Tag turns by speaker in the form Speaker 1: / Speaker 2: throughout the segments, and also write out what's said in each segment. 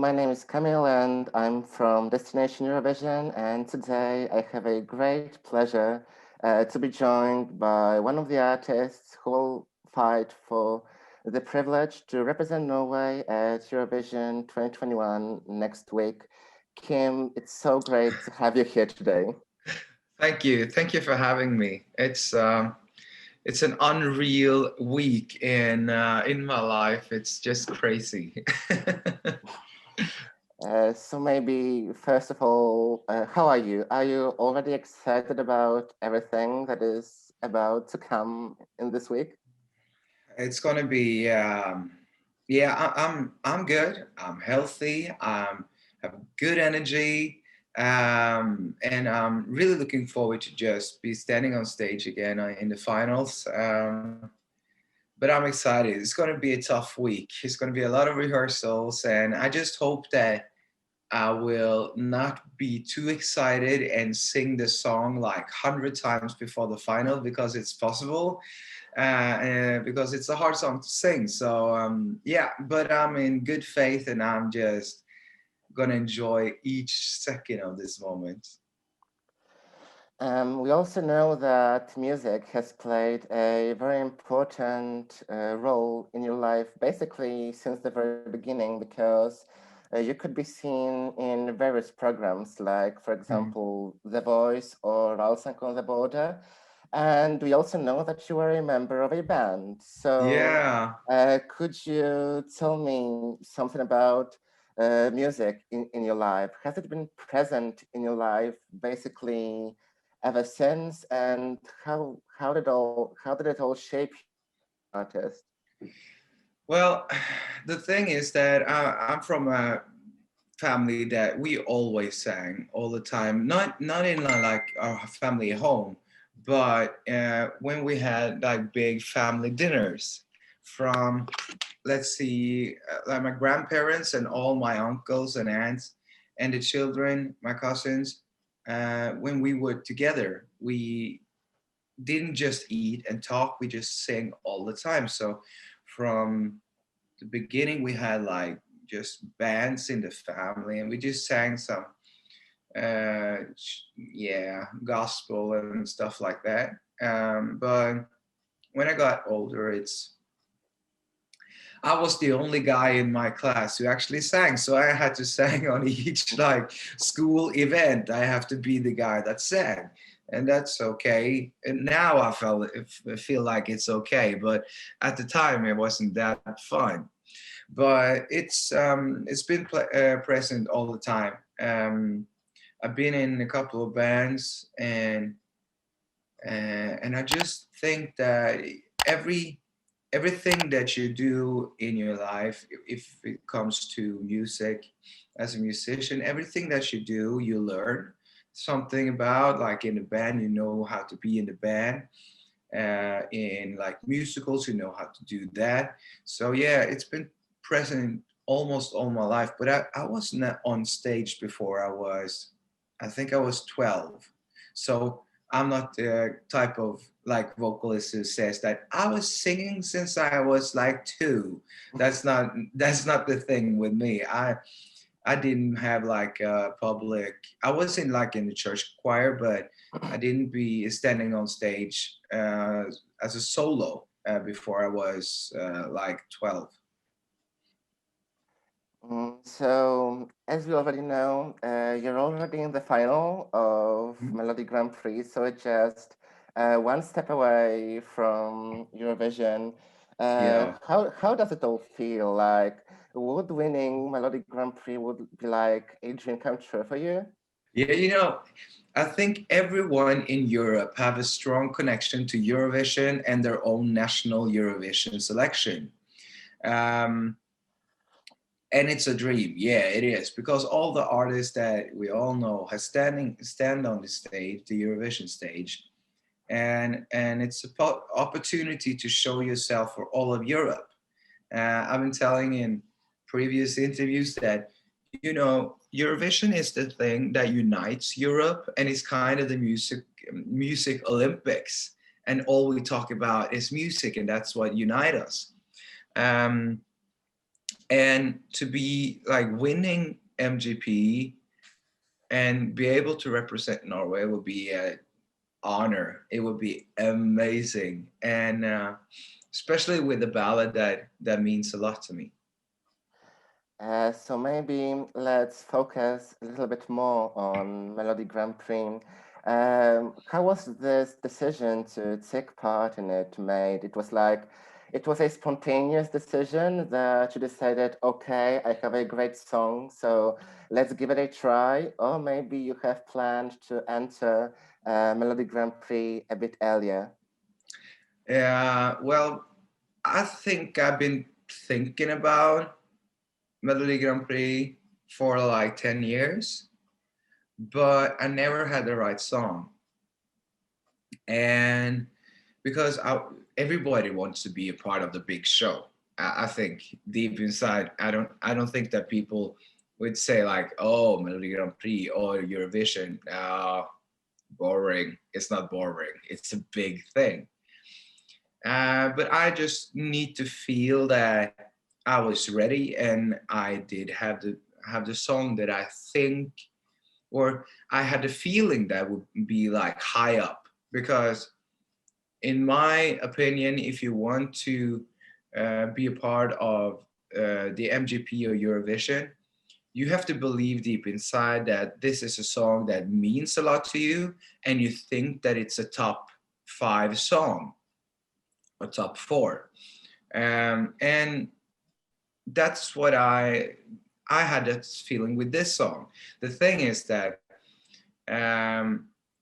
Speaker 1: my name is Kamil and I'm from Destination Eurovision. And today I have a great pleasure to be joined by one of the artists who will fight for the privilege to represent Norway at Eurovision 2021 next week. KiiM, it's so great to have you here today.
Speaker 2: Thank you for having me. It's an unreal week in my life. It's just crazy.
Speaker 1: So maybe first of all, how are you? Are you already excited about everything that is about to come in this week?
Speaker 2: It's gonna be yeah. I'm good. I'm healthy. Have good energy. And I'm really looking forward to just be standing on stage again in the finals. But I'm excited. It's going to be a tough week. It's going to be a lot of rehearsals, and I just hope that I will not be too excited and sing the song like 100 times before the final because it's possible, because it's a hard song to sing. So yeah, but I'm in good faith, and I'm just gonna enjoy each second of this moment.
Speaker 1: We also know that music has played a very important role in your life, basically since the very beginning, because you could be seen in various programs, like, for
Speaker 2: Mhm.
Speaker 1: example, The Voice or Allsång on the Border. And we also know that you are a member of a band. So,
Speaker 2: Yeah.
Speaker 1: could you tell me something about music in your life? Has it been present in your life basically ever since? And how did it all shape you as an artist?
Speaker 2: Well, the thing is that I'm from a family that we always sang all the time. Not in like our family home, but when we had like big family dinners from, let's see, like my grandparents and all my uncles and aunts and the children, my cousins. When we were together, we didn't just eat and talk, we just sang all the time. So from the beginning, we had like just bands in the family, and we just sang some yeah, gospel and stuff like that. But when I got older, it's I was the only guy in my class who actually sang, so I had to sing on each like school event. I have to be the guy that sang, and that's okay. And now I feel like it's okay, but at the time it wasn't that fun. But it's been present all the time. I've been in a couple of bands, and I just think that every everything that you do in your life, if it comes to music, as a musician, everything that you do, you learn something about. Like in the band, you know how to be in the band. In like musicals, you know how to do that. So yeah, it's been present almost all my life. But I wasn't on stage before I think I was 12. So I'm not the type of like vocalist who says that I was singing since I was like two. That's not the thing with me. I didn't have like a public. I was in like in the church choir, but I didn't be standing on stage as a solo before I was like 12.
Speaker 1: So, as we already know, you're already in the final of
Speaker 2: Mhm.
Speaker 1: Melodi Grand Prix, so it's just one step away from Eurovision.
Speaker 2: Yeah.
Speaker 1: How does it all feel? Like, would winning Melodi Grand Prix would be like a dream come true for you?
Speaker 2: Yeah, I think everyone in Europe have a strong connection to Eurovision and their own national Eurovision selection. Um, and it's a dream, yeah, it is, because all the artists that we all know have stand on the stage, the Eurovision stage, and it's a opportunity to show yourself for all of Europe. I've been telling in previous interviews that, Eurovision is the thing that unites Europe, and it's kind of the music Olympics. And all we talk about is music, and that's what unites us. Um, And to be like winning MGP and be able to represent Norway would be an honor. It would be amazing, and especially with the ballad that means a lot to me.
Speaker 1: So maybe let's focus a little bit more on Melodi Grand Prix. How was this decision to take part in it made? It was a spontaneous decision that you decided, okay, I have a great song, so let's give it a try. Or maybe you have planned to enter Melodi Grand Prix a bit earlier.
Speaker 2: Well, I think I've been thinking about Melodi Grand Prix for like 10 years, but I never had the right song. And because everybody wants to be a part of the big show. I think deep inside, I don't think that people would say like, "Oh, Melodi Grand Prix or Eurovision, boring." It's not boring. It's a big thing. But I just need to feel that I was ready, and I did have the song that I think, or I had the feeling that would be like high up. Because in my opinion, if you want to be a part of the MGP or Eurovision, you have to believe deep inside that this is a song that means a lot to you, and you think that it's a top five song or top four. And that's what I had that feeling with this song. The thing is that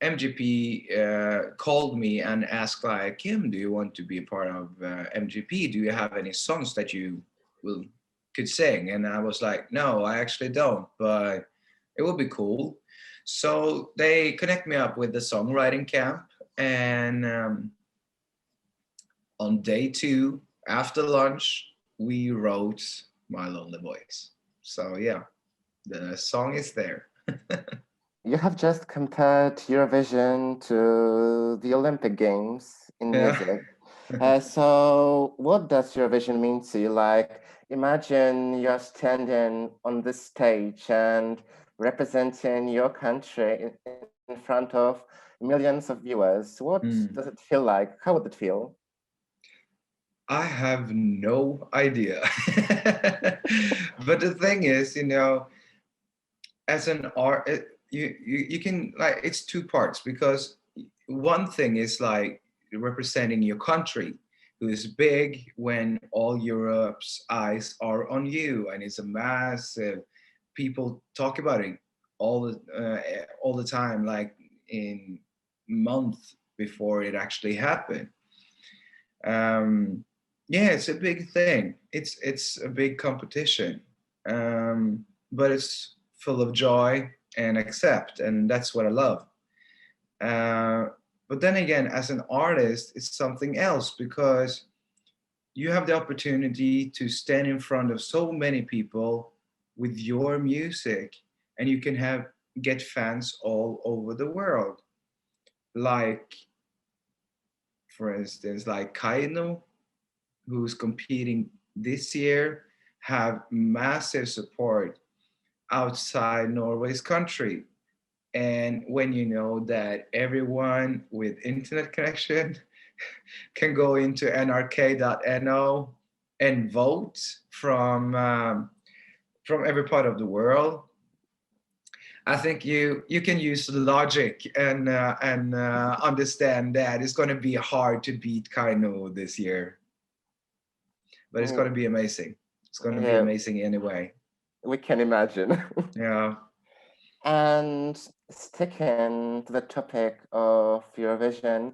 Speaker 2: MGP called me and asked like, "Kim, do you want to be a part of MGP? Do you have any songs that you will could sing?" And I was like, "No, I actually don't, but it would be cool." So they connect me up with the songwriting camp, and on day two, after lunch, we wrote My Lonely Voice. So yeah, the song is there.
Speaker 1: You have just compared Eurovision to the Olympic Games in
Speaker 2: Yeah.
Speaker 1: music. So, what does Eurovision mean to you? Like, imagine you're standing on this stage and representing your country in front of millions of viewers. What does it
Speaker 2: Hmm.
Speaker 1: feel like? How would it feel?
Speaker 2: I have no idea. But the thing is, as an art, you can like it's two parts because one thing is like representing your country, who is big when all Europe's eyes are on you, and it's a massive. People talk about it all the time, like in months before it actually happened. um, yeah, it's a big thing. It's a big competition, but it's full of joy and accept, and that's what I love. Uh, but then again, as an artist, it's something else because you have the opportunity to stand in front of so many people with your music, and you can have get fans all over the world. Like, for instance, like Kaino, who's competing this year, have massive support outside Norway's country. And when you know that everyone with internet connection can go into nrk.no and vote from every part of the world, I think you can use logic and understand that it's going to be hard to beat Kaino this year, but it's
Speaker 1: Mm,
Speaker 2: going to be amazing. It's going to be
Speaker 1: yeah,
Speaker 2: amazing anyway.
Speaker 1: we can imagine.
Speaker 2: Yeah.
Speaker 1: And sticking to the topic of Eurovision,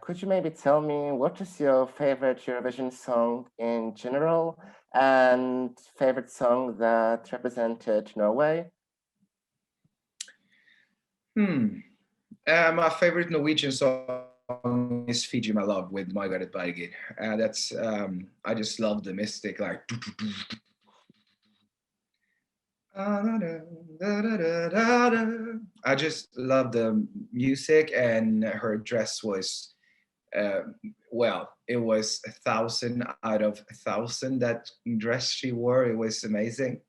Speaker 1: could you maybe tell me what is your favorite Eurovision song in general and favorite song that represented Norway?
Speaker 2: Hmm. My favorite Norwegian song is "Fiji My Love" with Margaret Berger. I just love the mystic, like I just love the music, and her dress was uh, well, it was 1,000 out of 1,000 that dress she wore. It was amazing.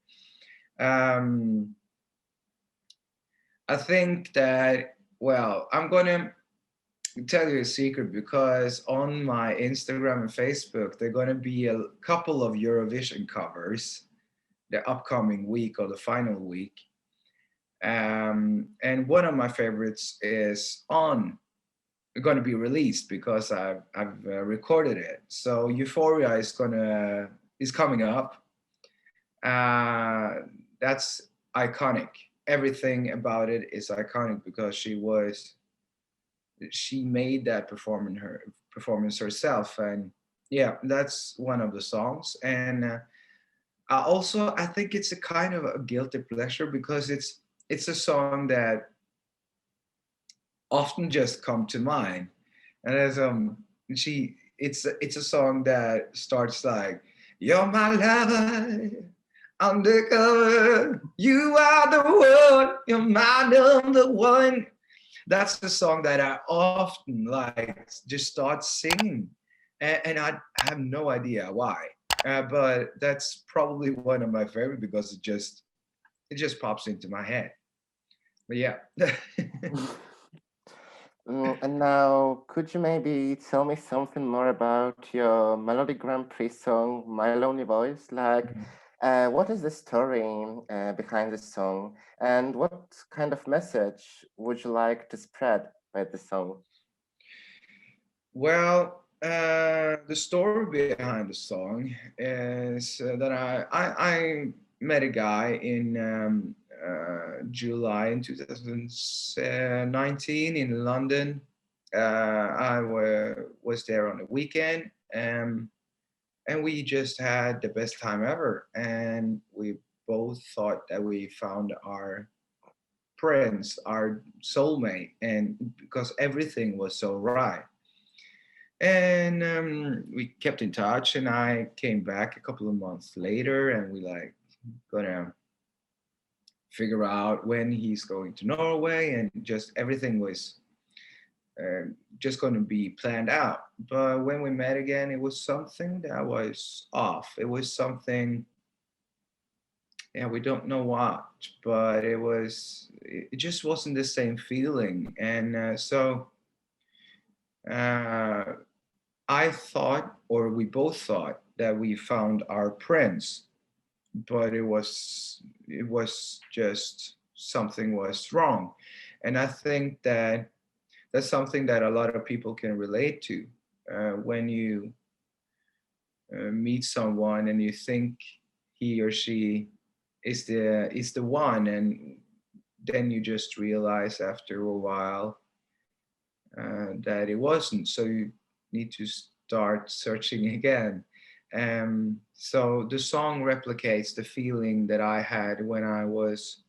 Speaker 2: Um, I think that, well, I'm gonna tell you a secret because on my Instagram and Facebook, there are gonna be a couple of Eurovision covers the upcoming week or the final week. And one of my favorites is on going to be released because I've recorded it. So Euphoria is coming up. Uh, that's iconic. Everything about it is iconic because she made that performance herself, and yeah, that's one of the songs. And I think it's a kind of a guilty pleasure because it's a song that often just come to mind. And as she it's a song that starts like, "You're my lover, undercover, you are the one, you're my number one." That's the song that I often like just start singing, and I have no idea why. But that's probably one of my favorite because it just pops into my head. But yeah.
Speaker 1: And now, could you maybe tell me something more about your Melodi Grand Prix song, My Lonely Voice? Like, what is the story behind the song, and what kind of message would you like to spread by the song?
Speaker 2: Well, the story behind the song is that I met a guy in July in 2019 in London. Was there on the weekend, and we just had the best time ever. And we both thought that we found our prince, our soulmate, and because everything was so right. And we kept in touch, and I came back a couple of months later, and we like gonna figure out when he's going to Norway, and just everything was just going to be planned out. But when we met again, it was something that was off. It was something, yeah, we don't know what, but it just wasn't the same feeling. And so uh, I thought, or we both thought, that we found our prince, but it was just something was wrong. And I think that that's something that a lot of people can relate to when you meet someone and you think he or she is the one, and then you just realize after a while that it wasn't. So you need to start searching again. So the song replicates the feeling that I had when I was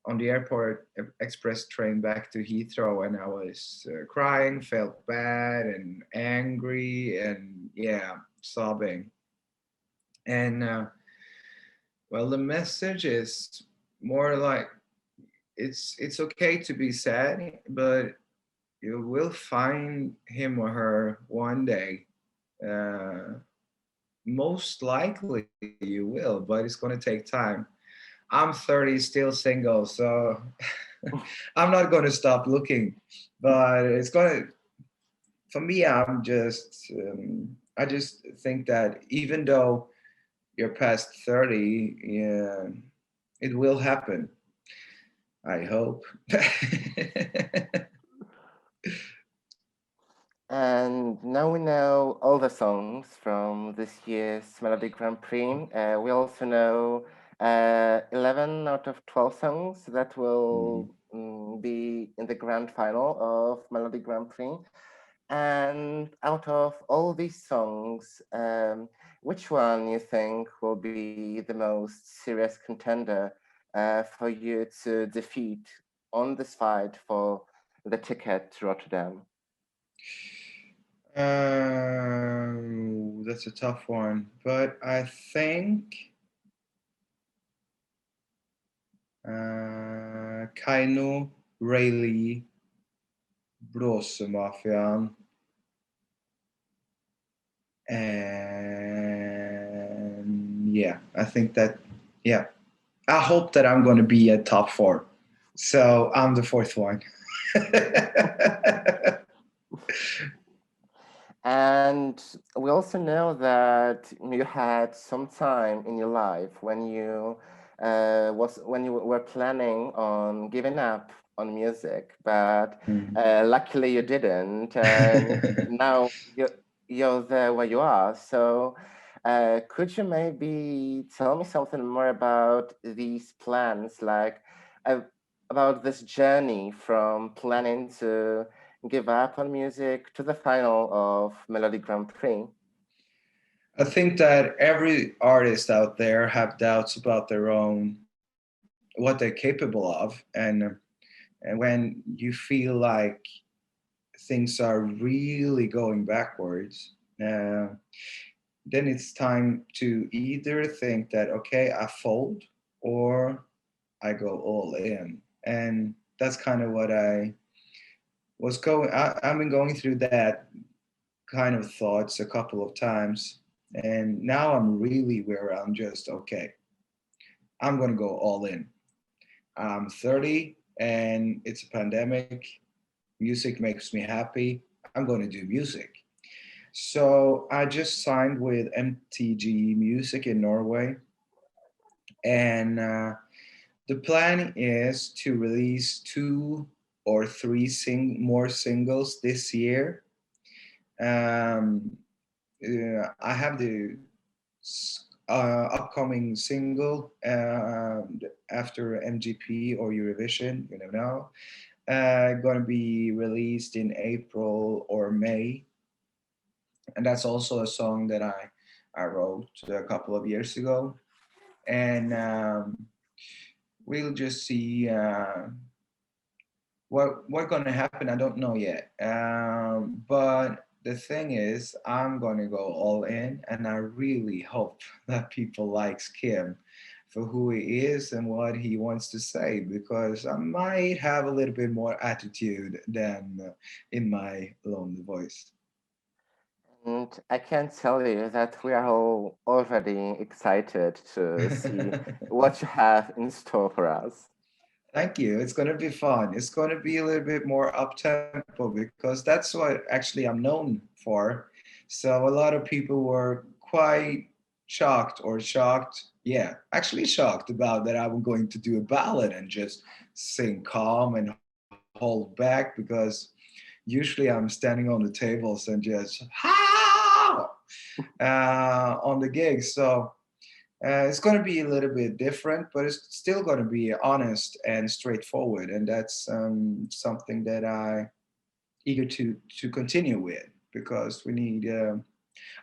Speaker 2: on the airport express train back to Heathrow, and I was crying, felt bad and angry, and yeah, sobbing. And well, the message is more like it's okay to be sad, but you will find him or her one day. Uh, Most likely you will, but it's going to take time. I'm 30, still single, so I'm not going to stop looking. But it's going to, for me, I just think that even though you're past 30, yeah, it will happen. I hope.
Speaker 1: And now we know all the songs from this year's Melody Grand Prix. We also know 11 out of 12 songs that
Speaker 2: Mhm.
Speaker 1: will be in the grand final of Melody Grand Prix. And out of all these songs, which one you think will be the most serious contender for you to defeat on this fight for the ticket to Rotterdam?
Speaker 2: That's a tough one, but I think Kaino, Rayleigh, Brosemafian, And yeah, I think that, yeah, I hope that I'm going to be at top four. So I'm the fourth one.
Speaker 1: And we also know that you had some time in your life when you were planning on giving up on music, but
Speaker 2: Mm.
Speaker 1: luckily you didn't, and now you're there where you are. So, could you maybe tell me something more about these plans, like uh, about this journey from planning to give up on music to the final of Melodi Grand Prix?
Speaker 2: I think that every artist out there have doubts about their own, what they're capable of, and when you feel like things are really going backwards, then it's time to either think that, okay, I fold, or I go all in. And that's kind of what I was I've been going through that kind of thoughts a couple of times. And now I'm really where I'm just, okay, I'm going to go all in. I'm 30 and it's a pandemic. Music makes me happy. I'm going to do music. So I just signed with MTG Music in Norway. And the plan is to release two or three more singles this year. Um, I have the upcoming single after MGP or Eurovision, you never know. Going to be released in April or May, and that's also a song that I wrote a couple of years ago, and we'll just see what going to happen. I don't know yet, but the thing is, I'm going to go all in, and I really hope that people likes Kim for who he is and what he wants to say, because I might have a little bit more attitude than in my lonely voice.
Speaker 1: And I can tell you that we are all already excited to see what you have in store for us.
Speaker 2: Thank you. It's going to be fun. It's going to be a little bit more up tempo because that's what actually I'm known for. So a lot of people were quite shocked. Yeah, actually shocked about that I'm going to do a ballad and just sing calm and hold back, because usually I'm standing on the tables and just on the gig. So it's going to be a little bit different, but it's still going to be honest and straightforward, and that's something that I eager to continue with, because we need.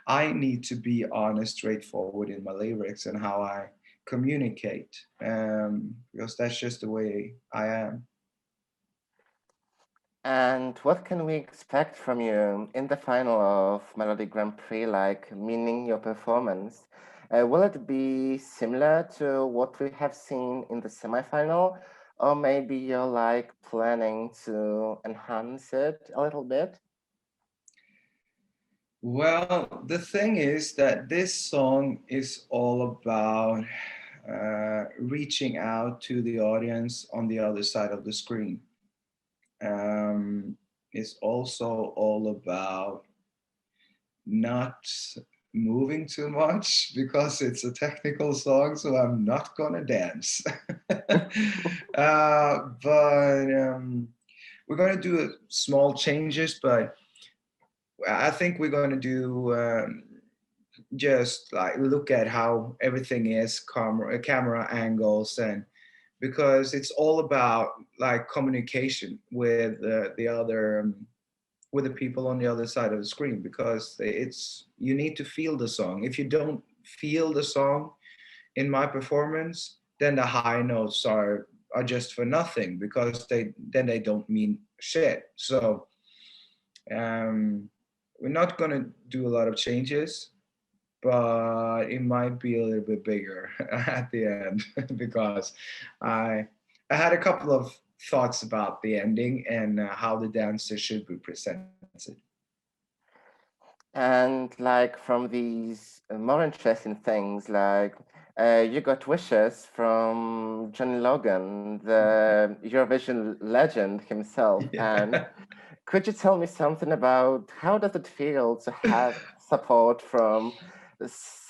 Speaker 2: I need to be honest, straightforward in my lyrics and how I communicate, because that's just the way I am.
Speaker 1: And what can we expect from you in the final of Melodi Grand Prix, like meaning your performance? Will it be similar to what we have seen in the semifinal, or maybe you're like planning to enhance it a little bit?
Speaker 2: Well, the thing is that this song is all about reaching out to the audience on the other side of the screen. It's also all about not moving too much, because it's a technical song, so I'm not gonna dance. But we're gonna do small changes, but I think we're gonna do just like look at how everything is, camera angles, and because it's all about like communication with the other with the people on the other side of the screen, because it's you need to feel the song. If you don't feel the song in my performance, then the high notes are just for nothing, because they don't mean shit. So um, we're not gonna do a lot of changes, but it might be a little bit bigger at the end because I I had a couple of thoughts about the ending and how the dancer should be presented.
Speaker 1: And like from these more interesting things, like you got wishes from Johnny Logan, the Eurovision legend himself. And
Speaker 2: Yeah.
Speaker 1: could you tell me something about how does it feel to have support from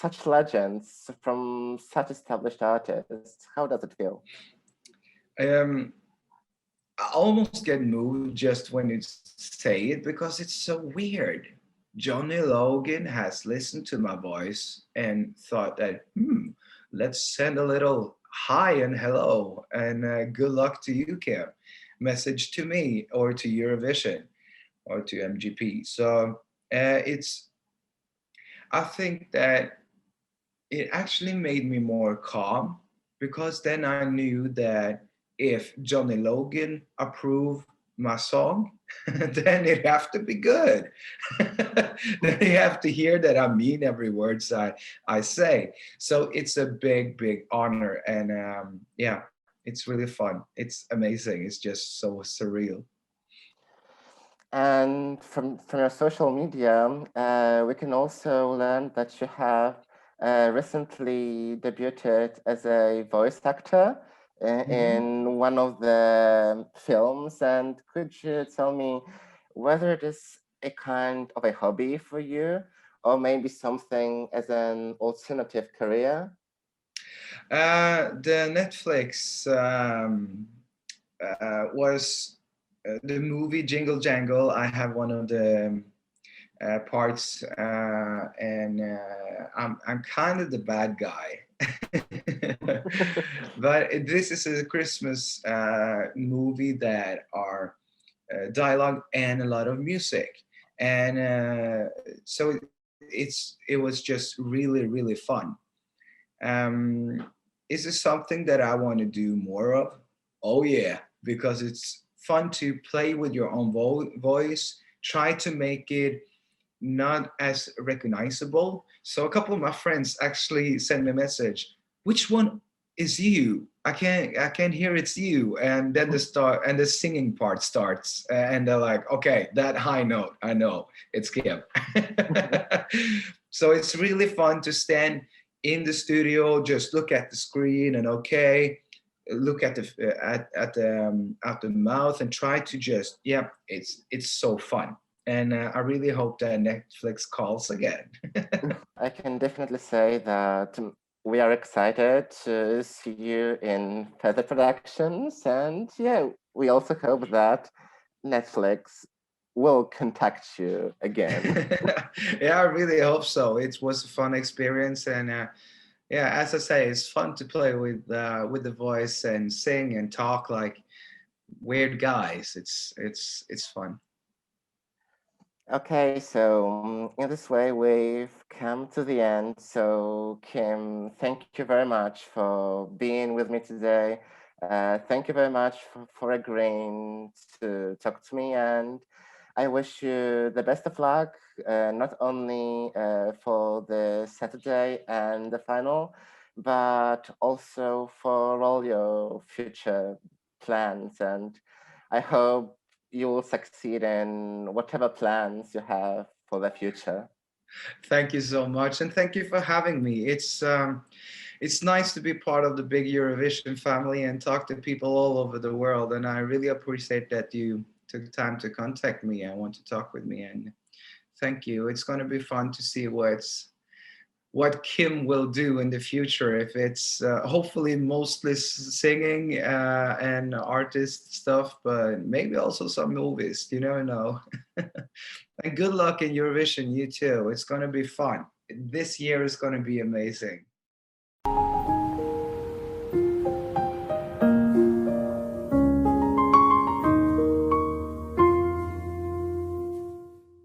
Speaker 1: such legends, from such established artists? How does it feel?
Speaker 2: um, I almost get moved just when you say it because it's so weird. Johnny Logan has listened to my voice and thought that, let's send a little hi and hello and good luck to you, Kim. Message to me or to Eurovision or to MGP. So it's, I think that it actually made me more calm because then I knew that if Johnny Logan approved my song, then it have to be good. Then you have to hear that I mean every word I say. So it's a big, big honor. And yeah, it's really fun. It's amazing. It's just so surreal.
Speaker 1: And from your social media, we can also learn that you have recently debuted as a voice actor
Speaker 2: Mhm.
Speaker 1: in one of the films. And could you tell me whether it is a kind of a hobby for you, or maybe something as an alternative career?
Speaker 2: The Netflix was the movie Jingle Jangle. I have one of the parts, and I'm kind of the bad guy. But this is a Christmas movie that are dialogue and a lot of music, and so it was just really really fun. Um, is this something that I want to do more of? Oh yeah, because it's fun to play with your own voice. Try to make it not as recognizable. So a couple of my friends actually sent me a message. Which one is you? I can't hear it's you. And then the singing part starts, and they're like, okay, that high note, I know it's Kim. So it's really fun to stand in the studio, just look at the screen, and okay, look at the mouth and try to just, yeah, it's so fun. And I really hope that Netflix calls again.
Speaker 1: I can definitely say that we are excited to see you in further productions. And yeah, we also hope that Netflix will contact you again.
Speaker 2: Yeah, I really hope so. It was a fun experience, and yeah, as I say, it's fun to play with the voice and sing and talk like weird guys. It's fun.
Speaker 1: Okay, so in this way, we've come to the end. So, Kim, thank you very much for being with me today. Thank you very much for agreeing to talk to me. And I wish you the best of luck, not only for the Saturday and the final, but also for all your future plans. And I hope you will succeed in whatever plans you have for the future.
Speaker 2: Thank you so much, and thank you for having me. It's nice to be part of the big Eurovision family and talk to people all over the world. And I really appreciate that you took time to contact me and want to talk with me. And thank you. It's going to be fun to see what Kim will do in the future. If it's hopefully mostly singing and artist stuff, but maybe also some movies. You never know. And good luck in Eurovision, you too. It's going to be fun. This year is going to be amazing.